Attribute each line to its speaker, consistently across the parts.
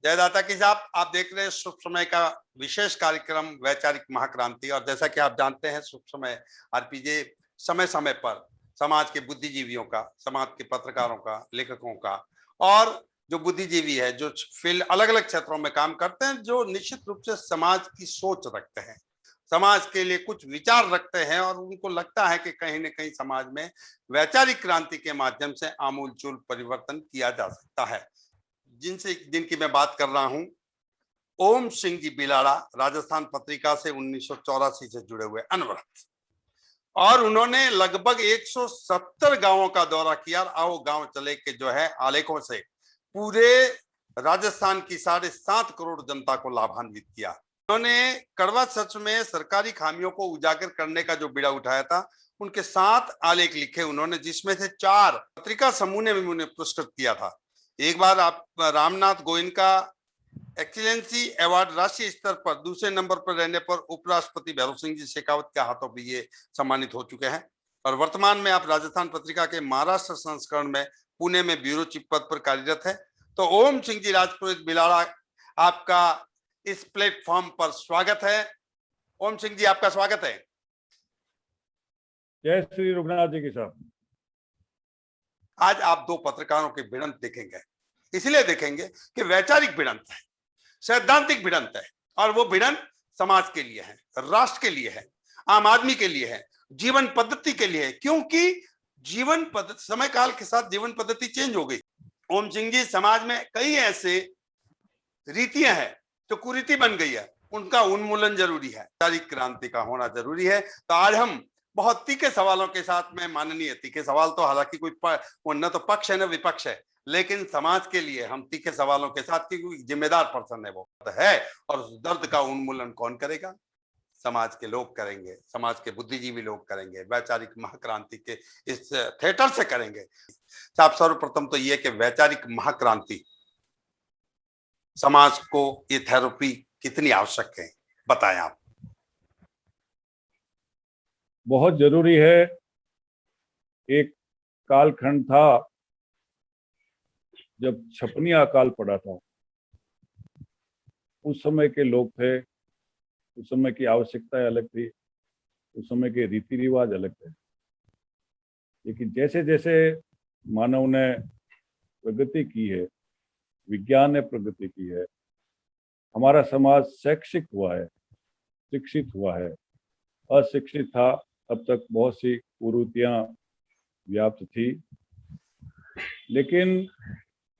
Speaker 1: जयदाता की साहब, आप देख रहे हैं शुभ समय का विशेष कार्यक्रम वैचारिक महाक्रांति। और जैसा कि आप जानते हैं, शुभ समय आरपीजे समय समय पर समाज के बुद्धिजीवियों का, समाज के पत्रकारों का, लेखकों का, और जो बुद्धिजीवी है, जो फील्ड अलग अलग क्षेत्रों में काम करते हैं, जो निश्चित रूप से समाज की सोच रखते हैं, समाज के लिए कुछ विचार रखते हैं, और उनको लगता है कि कहीं न कहीं समाज में वैचारिक क्रांति के माध्यम से आमूलचूल परिवर्तन किया जा सकता है। जिनकी मैं बात कर रहा हूं, ओम सिंह जी बिलाड़ा, राजस्थान पत्रिका से 1984 से जुड़े हुए अनवरत, और उन्होंने लगभग 170 गांवों का दौरा किया। आओ गांव चले के जो है आलेखों से पूरे राजस्थान की 7.5 करोड़ जनता को लाभान्वित किया। उन्होंने कड़वा सच में सरकारी खामियों को उजागर करने का जो बीड़ा उठाया था, उनके 7 आलेख लिखे उन्होंने, जिसमें से 4 पत्रिका समूह ने भी उन्हें पुरस्कृत किया था। एक बार आप रामनाथ गोयनका एक्सीलेंसी अवार्ड राष्ट्रीय स्तर पर दूसरे नंबर पर रहने पर उपराष्ट्रपति भैरव सिंह जी शेखावत के हाथों भी ये सम्मानित हो चुके हैं। और वर्तमान में आप राजस्थान पत्रिका के महाराष्ट्र संस्करण में पुणे में ब्यूरो चीफ पद पर कार्यरत है। तो ओम सिंह जी राजपुरोहित बिलाड़ा, आपका इस प्लेटफॉर्म पर स्वागत है। ओम सिंह जी, आपका स्वागत है।
Speaker 2: जय श्री रघुनाथ जी की साहब।
Speaker 1: आज आप 2 पत्रकारों की भिड़ंत देखेंगे, इसलिए देखेंगे कि वैचारिक भिड़ंत है, सैद्धांतिक भिड़ंत है, और वो भिड़ंत समाज के लिए है, राष्ट्र के लिए है, आम आदमी के लिए है, जीवन पद्धति के लिए है। क्योंकि जीवन पद्धति समय काल के साथ जीवन पद्धति चेंज हो गई। ओम सिंह जी, समाज में कई ऐसे रीतियां हैं जो कुरीति बन गई है, उनका उन्मूलन जरूरी है, वैचारिक क्रांति का होना जरूरी है। तो आज हम बहुत तीखे सवालों के साथ में, माननीय तीखे सवाल तो हालांकि कोई न तो पक्ष है न विपक्ष है, लेकिन समाज के लिए हम तीखे सवालों के साथ, क्योंकि जिम्मेदार पर्सन है वो है, और उस दर्द का उन्मूलन कौन करेगा? समाज के लोग करेंगे, समाज के बुद्धिजीवी लोग करेंगे, वैचारिक महाक्रांति के इस थिएटर से करेंगे। साहब, सर्वप्रथम तो ये कि वैचारिक महाक्रांति समाज को ये थेरेपी कितनी आवश्यक है, बताएं आप।
Speaker 2: बहुत जरूरी है। एक कालखंड था जब छपनी अकाल पड़ा था। उस समय के लोग थे, उस समय की आवश्यकताएं अलग थी, उस समय के रीति रिवाज अलग थे। लेकिन जैसे जैसे मानव ने प्रगति की है, विज्ञान ने प्रगति की है, हमारा समाज शैक्षिक हुआ है, शिक्षित हुआ है। अशिक्षित था, तब तक बहुत सी कुरीतियां व्याप्त थी। लेकिन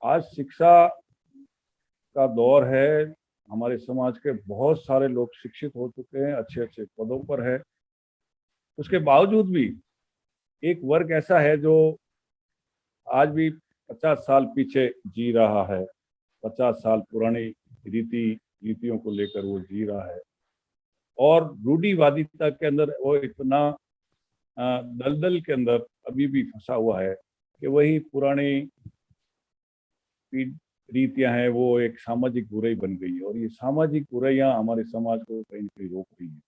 Speaker 2: आज शिक्षा का दौर है, हमारे समाज के बहुत सारे लोग शिक्षित हो चुके हैं, अच्छे अच्छे पदों पर है। उसके बावजूद भी एक वर्ग ऐसा है जो आज भी 50 साल पीछे जी रहा है, 50 साल पुरानी रीतियों को लेकर वो जी रहा है, और रूढ़िवादिता के अंदर वो इतना दलदल के अंदर अभी भी फंसा हुआ है कि वही पुरानी रीतियां हैं, वो एक सामाजिक बुराई बन गई है, और ये सामाजिक बुराइयां हमारे समाज को कहीं न कहीं रोक रही है।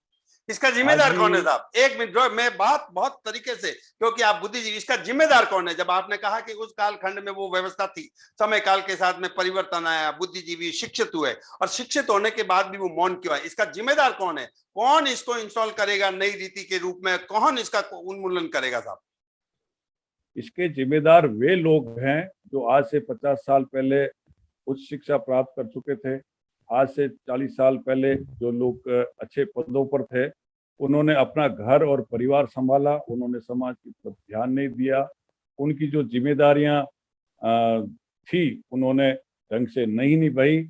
Speaker 1: इसका जिम्मेदार कौन है साहब? एक मिनट, जो मैं बात बहुत तरीके से, क्योंकि आप बुद्धिजीवी, इसका जिम्मेदार कौन है? जब आपने कहा कि उस कालखंड में वो व्यवस्था थी, समय काल के साथ में परिवर्तन आया, बुद्धिजीवी शिक्षित हुए, और शिक्षित होने के बाद भी वो मौन क्यों है? इसका जिम्मेदार कौन है? कौन इसको इंस्टॉल करेगा नई रीति के रूप में? कौन इसका उन्मूलन करेगा साहब?
Speaker 2: इसके जिम्मेदार वे लोग हैं जो आज से 50 साल पहले उच्च शिक्षा प्राप्त कर चुके थे। आज से 40 साल पहले जो लोग अच्छे पदों पर थे, उन्होंने अपना घर और परिवार संभाला, उन्होंने समाज की तरफ ध्यान नहीं दिया। उनकी जो जिम्मेदारियां थी, उन्होंने ढंग से नहीं निभाई,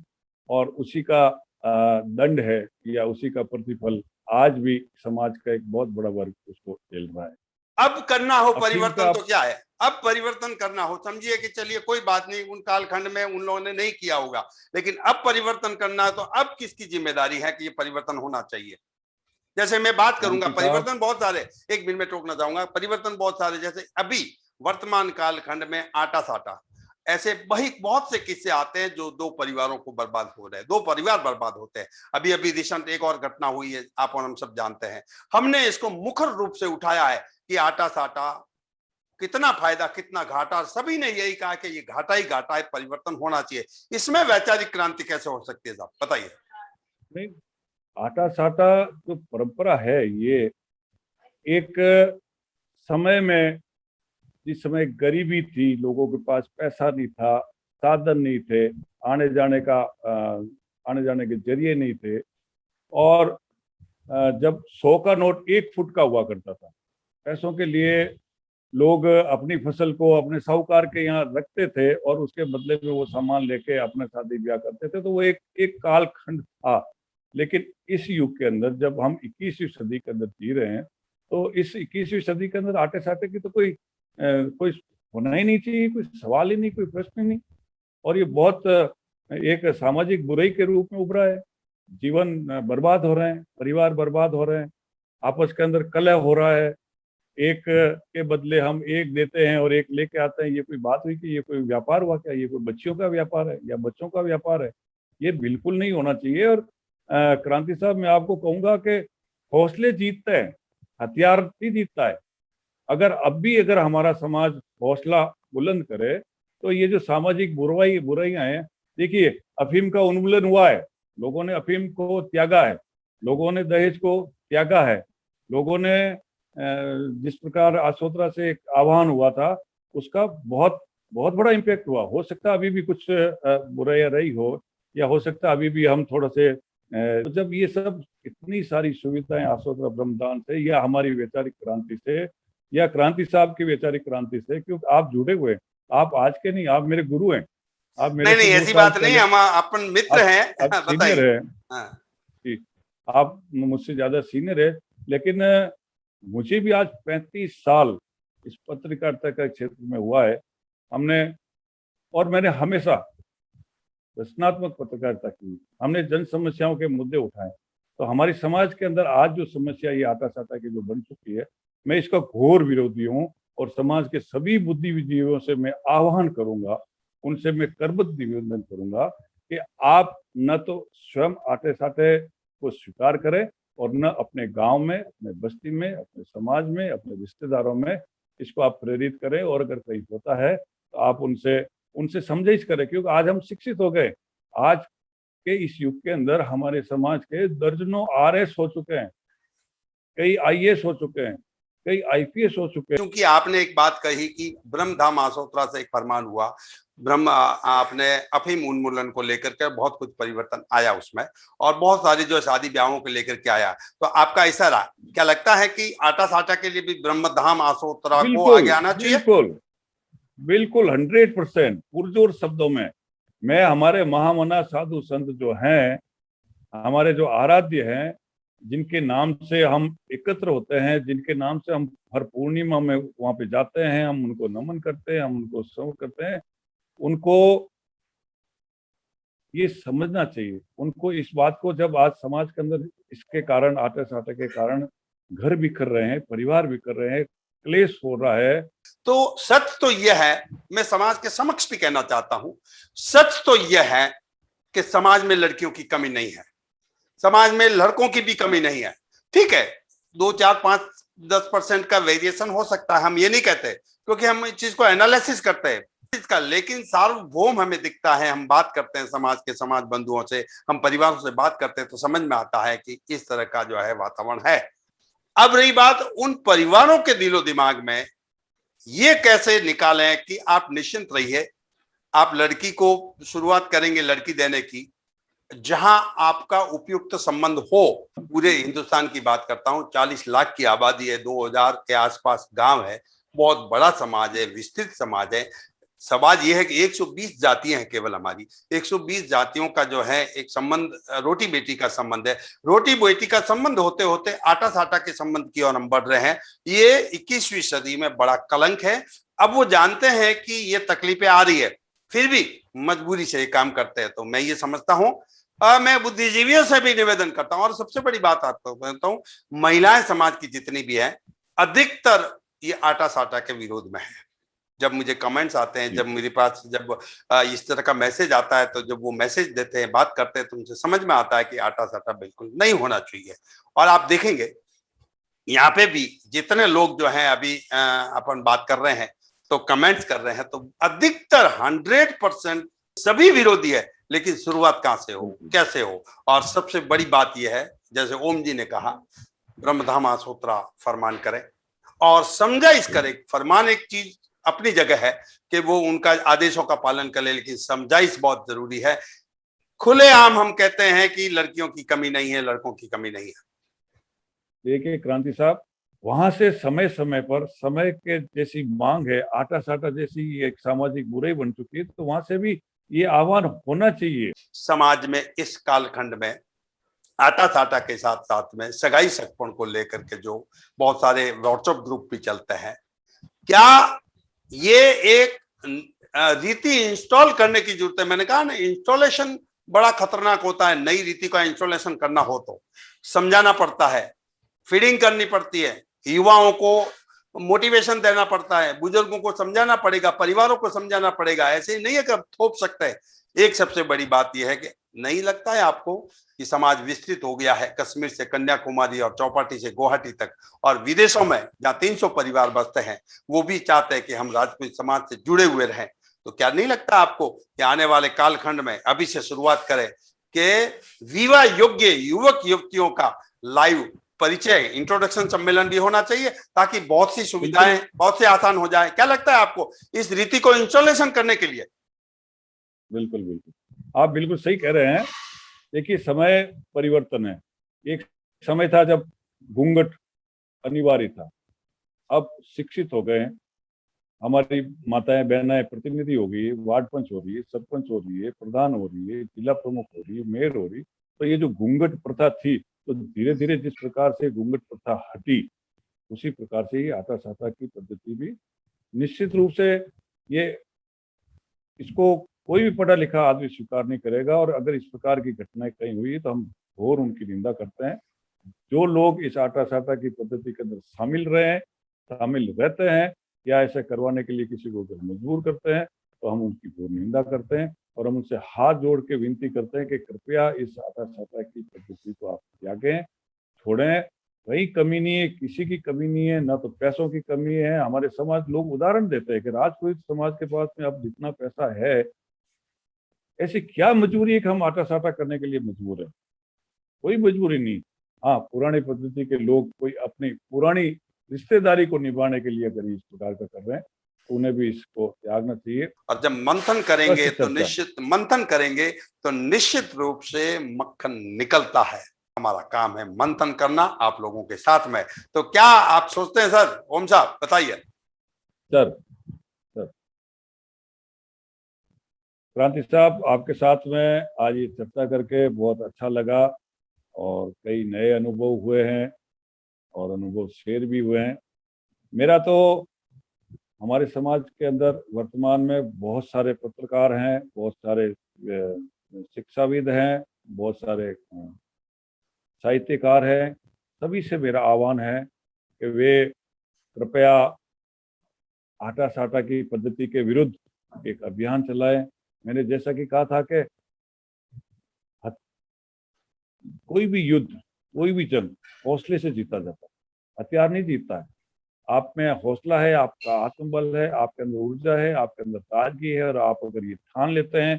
Speaker 2: और उसी का दंड है या उसी का प्रतिफल आज भी समाज का एक बहुत बड़ा वर्ग उसको झेल रहा है।
Speaker 1: अब करना हो परिवर्तन तो क्या है? अब परिवर्तन करना हो, समझिए कि चलिए कोई बात नहीं, उन कालखंड में उन लोगों ने नहीं किया होगा, लेकिन अब परिवर्तन करना है, तो अब किसकी जिम्मेदारी है कि ये परिवर्तन होना चाहिए? जैसे मैं बात करूंगा, परिवर्तन बहुत सारे, एक मिनट में टोकना चाहूंगा, परिवर्तन बहुत सारे, जैसे अभी वर्तमान कालखंड में आटा साटा, ऐसे बहुत से किस्से आते हैं जो 2 परिवारों को बर्बाद हो रहे हैं, 2 परिवार बर्बाद होते हैं। अभी अभी रिसेंट एक और घटना हुई है, आप और हम सब जानते हैं। हमने इसको मुखर रूप से उठाया है कि आटा साटा कितना फायदा कितना घाटा, सभी ने यही कहा कि ये घाटा ही घाटा है, परिवर्तन होना चाहिए। इसमें वैचारिक क्रांति कैसे हो सकती है साहब, बताइए।
Speaker 2: नहीं, आटा साटा जो परंपरा है, ये एक समय में, जिस समय गरीबी थी, लोगों के पास पैसा नहीं था, साधन नहीं थे, आने जाने का आने जाने के जरिए नहीं थे, और जब 100 का नोट 1 फुट का हुआ करता था, पैसों के लिए लोग अपनी फसल को अपने साहूकार के यहाँ रखते थे और उसके बदले में वो सामान लेके अपने शादी ब्याह करते थे। तो वो एक एक कालखंड था। लेकिन इस युग के अंदर जब हम 21वीं सदी के अंदर जी रहे हैं, तो इस 21वीं सदी के अंदर आटे साटे की तो कोई होना ही नहीं चाहिए, कोई सवाल ही नहीं, कोई प्रश्न ही नहीं। और ये बहुत एक सामाजिक बुराई के रूप में उभरा है। जीवन बर्बाद हो रहे हैं, परिवार बर्बाद हो रहे हैं, आपस के अंदर कलह हो रहा है, एक के बदले हम एक देते हैं और एक लेके आते हैं। ये कोई बात हुई कि ये कोई व्यापार हुआ क्या? ये कोई बच्चियों का व्यापार है या बच्चों का व्यापार है? ये बिल्कुल नहीं होना चाहिए। और क्रांति साहब, मैं आपको कहूंगा कि हौसले जीतते हैं, हथियार नहीं जीतता है। अगर हमारा समाज हौसला बुलंद करे तो ये जो सामाजिक बुराइयां हैं, देखिए अफीम का उन्मूलन हुआ है, लोगों ने अफीम को त्यागा है, लोगों ने दहेज को त्यागा है, लोगों ने जिस प्रकार आसोतरा से एक आह्वान हुआ था, उसका बहुत बहुत बड़ा इम्पैक्ट हुआ। हो सकता है अभी भी कुछ बुराइयां रही हो, या हो सकता है अभी भी हम थोड़ा से तो जब ये सब इतनी सारी सुविधाएं आसोतरा ब्रह्मदान से, या हमारी वैचारिक क्रांति से, या क्रांति साहब की वैचारिक क्रांति से, क्योंकि आप जुड़े हुए, आप आज के नहीं, आप मेरे गुरु हैं। आप मेरे
Speaker 1: नहीं, ऐसी बात नहीं, हम अपन मित्र हैं।
Speaker 2: आप सीनियर है।
Speaker 1: हाँ।
Speaker 2: आप मुझसे ज्यादा सीनियर है, लेकिन मुझे भी आज 35 साल इस पत्रकारिता का क्षेत्र में हुआ है। मैंने हमेशा रचनात्मक पत्रकारिता की, हमने जन समस्याओं के मुद्दे उठाए। तो हमारी समाज के अंदर आज जो समस्या ये आटा साटा की जो बन चुकी है, मैं इसका घोर विरोधी हूँ। और समाज के सभी बुद्धिजीवियों से मैं आह्वान करूंगा, उनसे मैं करबद्ध निवेदन करूंगा कि आप न तो स्वयं आटे साटे को स्वीकार करें, और न अपने गांव में, अपने बस्ती में, अपने समाज में, अपने रिश्तेदारों में इसको आप प्रेरित करें। और अगर कहीं होता है तो आप उनसे समझाइश करें, क्योंकि आज हम शिक्षित हो गए। आज के इस युग के अंदर हमारे समाज के दर्जनों आरएस हो चुके हैं, कई आईएएस हो चुके हैं, कई आईपीएस हो चुके हैं।
Speaker 1: क्योंकि आपने एक बात कही कि ब्रह्मधाम आसोतरा से एक फरमान हुआ, आपने अफीम उन्मूलन को लेकर के बहुत कुछ परिवर्तन आया उसमें, और बहुत सारी जो शादी ब्याहों को लेकर के आया। तो आपका ऐसा रहा, क्या लगता है कि आटा साटा के लिए भी ब्रह्मधाम आसोतरा को आगे आना चाहिए?
Speaker 2: बिल्कुल बिल्कुल 100% पुरजोर शब्दों में मैं हमारे महामना साधु संत जो हैं, हमारे जो आराध्य हैं, जिनके नाम से हम एकत्र होते हैं, जिनके नाम से हम हर पूर्णिमा में वहां पे जाते हैं, हम उनको नमन करते हैं, हम उनको सर्व करते हैं, उनको ये समझना चाहिए। उनको इस बात को, जब आज समाज के अंदर इसके कारण, आटे साटे के कारण घर बिखर रहे हैं, परिवार बिखर रहे हैं, क्लेश हो रहा है,
Speaker 1: तो सच तो यह है, मैं समाज के समक्ष भी कहना चाहता हूं, सच तो यह है कि समाज में लड़कियों की कमी नहीं है, समाज में लड़कों की भी कमी नहीं है। ठीक है, 2, 4, 5, 10% का वेरिएशन हो सकता है, हम ये नहीं कहते, क्योंकि हम इस चीज को एनालिसिस करते हैं इसका। लेकिन सार्वभौम हमें दिखता है, हम बात करते हैं समाज के समाज बंधुओं से, हम परिवारों से बात करते हैं, तो समझ में आता है कि इस तरह का जो है वातावरण है। अब रही बात उन परिवारों के दिलो दिमाग में, ये कैसे निकालें कि आप निश्चिंत रहिए, आप लड़की को शुरुआत करेंगे लड़की देने की जहां आपका उपयुक्त संबंध हो। पूरे हिंदुस्तान की बात करता हूं, 40 लाख की आबादी है, 2000 के आसपास गांव है, बहुत बड़ा समाज है, विस्तृत समाज है। समाज यह है कि 120 जातियां हैं केवल हमारी, 120 जातियों का जो है एक संबंध रोटी बेटी का संबंध है। रोटी बेटी का संबंध होते होते आटा साटा के संबंध की ओर हम बढ़ रहे हैं। ये 21वीं सदी में बड़ा कलंक है। अब वो जानते हैं कि ये तकलीफें आ रही है, फिर भी मजबूरी से ये काम करते हैं। तो मैं ये समझता हूं, मैं बुद्धिजीवियों से भी निवेदन करता हूं, और सबसे बड़ी बात आपको कहता हूं, महिलाएं समाज की जितनी भी है, अधिकतर ये आटा साटा के विरोध में है। जब मुझे कमेंट्स आते हैं, जब मेरे पास जब इस तरह का मैसेज आता है, तो जब वो मैसेज देते हैं, बात करते हैं, तो मुझे समझ में आता है कि आटा साटा बिल्कुल नहीं होना चाहिए। और आप देखेंगे यहाँ पे भी जितने लोग जो हैं अभी अपन बात कर रहे हैं, तो कमेंट्स कर रहे हैं तो अधिकतर 100% सभी विरोधी है, लेकिन शुरुआत कहां से हो, कैसे हो। और सबसे बड़ी बात यह है, जैसे ओम जी ने कहा, ब्रह्मधामा सूत्रा फरमान करें और समझाइश करें। फरमान एक चीज अपनी जगह है कि वो उनका आदेशों का पालन करे, लेकिन समझाइश बहुत जरूरी है। खुलेआम हम कहते हैं कि लड़कियों की कमी नहीं है, लड़कों की कमी नहीं है।
Speaker 2: देखिए क्रांति साहब, वहां से समय समय पर समय के जैसी मांग है, आटा साटा जैसी एक सामाजिक बुराई बन चुकी है, तो वहां से भी ये आह्वान होना चाहिए।
Speaker 1: समाज में इस कालखंड में आटा साटा के साथ साथ में सगाई सगपण को लेकर के जो बहुत सारे व्हाट्सएप ग्रुप भी चलते हैं, क्या ये एक रीति इंस्टॉल करने की जरूरत है। मैंने कहा ना, इंस्टॉलेशन बड़ा खतरनाक होता है। नई रीति का इंस्टॉलेशन करना हो तो समझाना पड़ता है, फीडिंग करनी पड़ती है, युवाओं को मोटिवेशन देना पड़ता है, बुजुर्गों को समझाना पड़ेगा, परिवारों को समझाना पड़ेगा। ऐसे ही नहीं है कि अब थोप सकते हैं। एक सबसे बड़ी बात यह है कि नहीं लगता है आपको कि समाज विस्तृत हो गया है, कश्मीर से कन्याकुमारी और चौपाटी से गुवाहाटी तक, और विदेशों में जहां 300 परिवार बसते हैं वो भी चाहते हैं कि हम राजपूत समाज से जुड़े हुए रहें। तो क्या नहीं लगता आपको कि आने वाले कालखंड में अभी से शुरुआत करें कि विवाह योग्य युवक युवतियों का लाइव परिचय, इंट्रोडक्शन सम्मेलन भी होना चाहिए, ताकि बहुत सी सुविधाएं बहुत से आसान हो जाए। क्या लगता है आपको इस रीति को इंस्टॉलेशन करने के लिए?
Speaker 2: बिल्कुल बिल्कुल, आप बिल्कुल सही कह रहे हैं। देखिए समय परिवर्तन है। एक समय था जब घूंघट अनिवार्य था, अब शिक्षित हो गए हैं, हमारी माताएं बहनाएं प्रतिनिधि हो गई, वार्ड पंच हो रही है, सरपंच हो रही है, प्रधान हो रही है, जिला प्रमुख हो रही है, मेयर हो रही। तो ये जो घूंघट प्रथा थी, तो धीरे धीरे जिस प्रकार से घूंघट प्रथा हटी, उसी प्रकार से ही आटा साटा की पद्धति भी निश्चित रूप से ये, इसको कोई भी पढ़ा लिखा आदमी स्वीकार नहीं करेगा। और अगर इस प्रकार की घटनाएं कहीं हुई तो हम घोर उनकी निंदा करते हैं। जो लोग इस आटा साटा की पद्धति के अंदर शामिल रहे हैं, शामिल रहते हैं, या ऐसा करवाने के लिए किसी को अगर मजबूर करते हैं, तो हम उनकी घोर निंदा करते हैं और हम उनसे हाथ जोड़ के विनती करते हैं कि कृपया इस आटा साटा की पद्धति को आप त्यागें, छोड़ें। कहीं कमी नहीं है, किसी की कमी नहीं है, ना तो पैसों की कमी है। हमारे समाज लोग उदाहरण देते हैं कि राजपूत समाज के पास में अब जितना पैसा है, ऐसी क्या मजबूरी है कि हम आटा साटा करने के लिए मजबूर है? कोई मजबूरी नहीं। हाँ, पुरानी पद्धति के लोग कोई अपनी पुरानी रिश्तेदारी को निभाने के लिए अगर इस प्रकार का कर रहे हैं, तो उन्हें भी इसको त्यागना चाहिए।
Speaker 1: और जब मंथन करेंगे तो निश्चित रूप से मक्खन निकलता है। हमारा काम है मंथन करना आप लोगों के साथ में। तो क्या आप सोचते हैं सर? ओम साहब बताइए।
Speaker 2: सर क्रांति साहब, आपके साथ में आज ये चर्चा करके बहुत अच्छा लगा और कई नए अनुभव हुए हैं और अनुभव शेयर भी हुए हैं। मेरा तो हमारे समाज के अंदर वर्तमान में बहुत सारे पत्रकार हैं, बहुत सारे शिक्षाविद हैं, बहुत सारे साहित्यकार हैं। सभी से मेरा आह्वान है कि वे कृपया आटा साटा की पद्धति के विरुद्ध एक अभियान चलाएं। मैंने जैसा कि कहा था कि कोई भी युद्ध, कोई भी जंग हौसले से जीता जाता है, हथियार नहीं जीतता है। आप में हौसला है, आपका आत्मबल है, आपके अंदर ऊर्जा है, आपके अंदर ताजगी है, और आप अगर ये ठान लेते हैं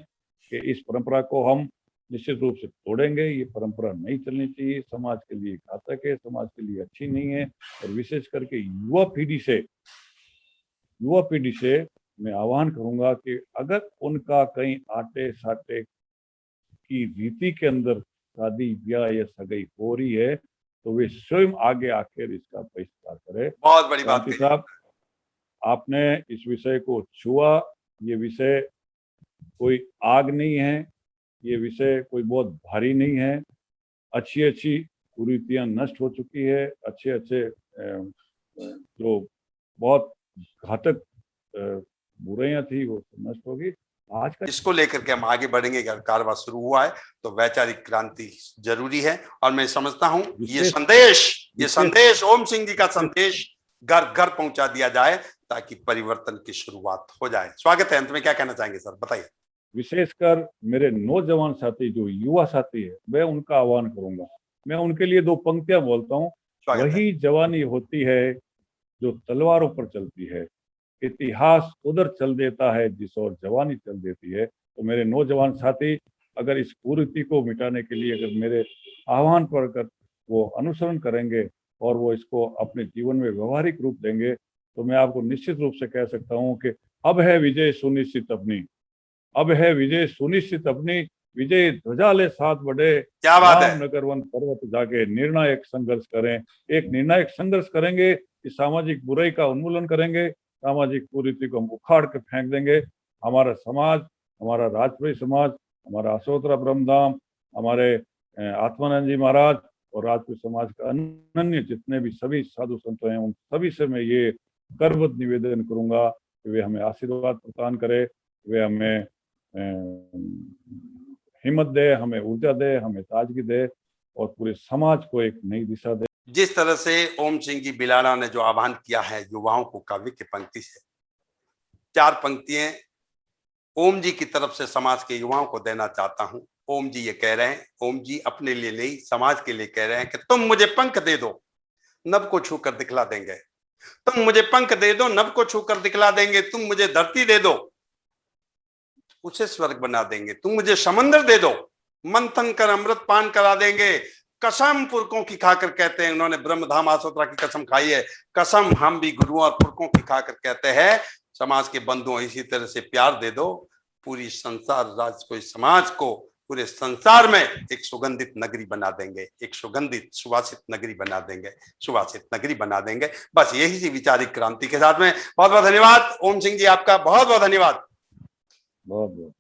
Speaker 2: कि इस परंपरा को हम निश्चित रूप से तोड़ेंगे, ये परंपरा नहीं चलनी चाहिए, समाज के लिए घातक है, समाज के लिए अच्छी नहीं है। और विशेष करके युवा पीढ़ी से मैं आह्वान करूंगा कि अगर उनका कहीं आटे साटे की रीति के अंदर शादी ब्याह या सगाई हो रही है, तो वे स्वयं आगे आकर इसका बहिष्कार करें।
Speaker 1: बहुत बड़ी बात कही
Speaker 2: साहब, आपने इस विषय को छुआ। ये विषय कोई आग नहीं है, ये विषय कोई बहुत भारी नहीं है। अच्छी कुरीतियां नष्ट हो चुकी है, अच्छे जो बहुत घातक बुराइयां थी वो नष्ट होगी। आज का
Speaker 1: इसको लेकर के हम आगे बढ़ेंगे। अगर कारवां शुरू हुआ है तो वैचारिक क्रांति जरूरी है। और मैं समझता हूं ये संदेश ओम सिंह जी का संदेश घर घर पहुंचा दिया जाए, ताकि परिवर्तन की शुरुआत हो जाए। स्वागत है। अंत में क्या कहना चाहेंगे सर, बताइए।
Speaker 2: विशेषकर मेरे नौजवान साथी, जो युवा साथी है, मैं उनका आह्वान करूंगा। मैं उनके लिए दो पंक्तियां बोलता हूँ। वही जवानी होती है जो तलवारों पर चलती है, इतिहास उधर चल देता है जिस ओर जवानी चल देती है। तो मेरे नौजवान साथी अगर इस कुरीति को मिटाने के लिए अगर मेरे आह्वान पर कर वो अनुसरण करेंगे और वो इसको अपने जीवन में व्यवहारिक रूप देंगे, तो मैं आपको निश्चित रूप से कह सकता हूँ कि अब है विजय सुनिश्चित अपनी, अब है विजय सुनिश्चित अपनी, विजय ध्वजा ले साथ बढ़े,
Speaker 1: क्या बात है।
Speaker 2: राम नगर वन पर्वत जाके निर्णायक संघर्ष करें। एक निर्णायक संघर्ष करेंगे, इस सामाजिक बुराई का उन्मूलन करेंगे, सामाजिक कुरीति को हम उखाड़ के फेंक देंगे। हमारा समाज, हमारा राजपूत समाज, हमारा अशोत्रा ब्रह्मधाम, हमारे आत्मानंद जी महाराज और राजपूत समाज का अन्य जितने भी सभी साधु संत हैं, उन सभी से मैं ये करबद्ध निवेदन करूंगा कि वे हमें आशीर्वाद प्रदान करे, वे हमें हिम्मत दे, हमें ऊर्जा दे, हमें ताजगी दे और पूरे समाज को एक नई दिशा दे।
Speaker 1: जिस तरह से ओम सिंह जी बिलाड़ा ने जो आह्वान किया है युवाओं को काव्य की पंक्ति से, 4 पंक्तियां ओम जी की तरफ से समाज के युवाओं को देना चाहता हूं। ओम जी ये कह रहे हैं, ओम जी अपने लिए नहीं समाज के लिए कह रहे हैं कि तुम मुझे पंख दे दो, नभ को छूकर दिखला देंगे। तुम मुझे पंख दे दो, नभ को छूकर दिखला देंगे। तुम मुझे धरती दे दो, उसे स्वर्ग बना देंगे। तुम मुझे समंदर दे दो, मंथन कर अमृत पान करा देंगे। कसम पुरखों की खाकर कहते हैं, उन्होंने ब्रह्मधाम आसोत्रा की कसम खाई है। कसम हम भी गुरुओं और पुरखों की खाकर कहते हैं, समाज के बंधुओं इसी तरह से प्यार दे दो, पूरी संसार राज्य को, समाज को, पूरे संसार में एक सुगंधित नगरी बना देंगे, एक सुगंधित सुवासित नगरी बना देंगे, सुवासित नगरी बना देंगे। बस यही सी विचारिक क्रांति के साथ में बहुत बहुत धन्यवाद ओम सिंह जी, आपका बहुत बहुत धन्यवाद।
Speaker 2: बहुत बहुत